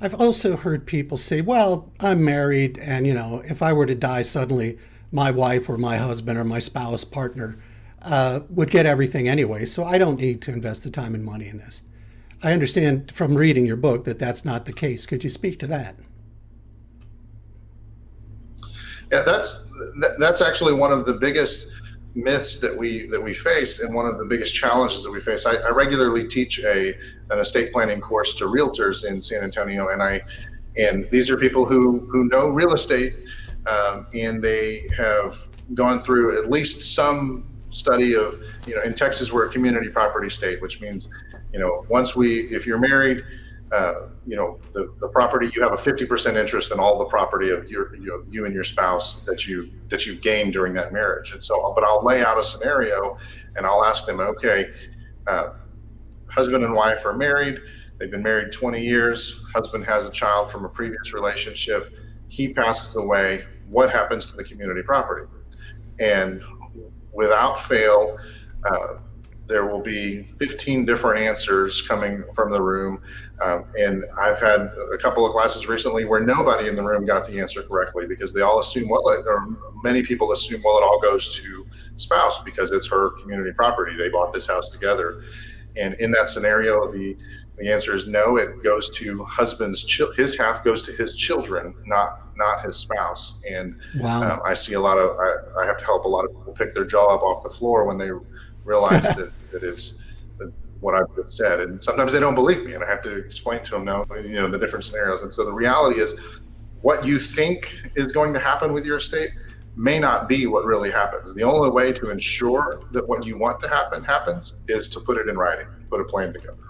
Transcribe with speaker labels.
Speaker 1: I've also heard people say, well, I'm married, and if I were to die suddenly, my wife or my husband or my spouse partner would get everything anyway, so I don't need to invest the time and money in this. I understand from reading your book that that's not the case. Could you speak to that?
Speaker 2: Yeah, that's actually one of the biggest myths that we face, and one of the biggest challenges that we face. I regularly teach an estate planning course to realtors in San Antonio, and these are people who know real estate, and they have gone through at least some study of, in Texas, we're a community property state, which means, if you're married, the property, you have a 50% interest in all the property of you and your spouse that you've gained during that marriage. And so, but I'll lay out a scenario, and I'll ask them, okay, uh, husband and wife are married. They've been married 20 years. Husband has a child from a previous relationship. He passes away. What happens to the community property? And without fail, uh, there will be 15 different answers coming from the room. And I've had a couple of classes recently where nobody in the room got the answer correctly, because they all assume, or many people assume, well, it all goes to spouse because it's her community property. They bought this house together. And in that scenario, the answer is no. It goes to his half goes to his children, not his spouse. And
Speaker 1: Wow.
Speaker 2: I see I have to help a lot of people pick their jaw up off the floor when they realize that it's what I've just said. And sometimes they don't believe me, and I have to explain to them, no, the different scenarios. And so the reality is, what you think is going to happen with your estate may not be what really happens. The only way to ensure that what you want to happen happens is to put it in writing, put a plan together.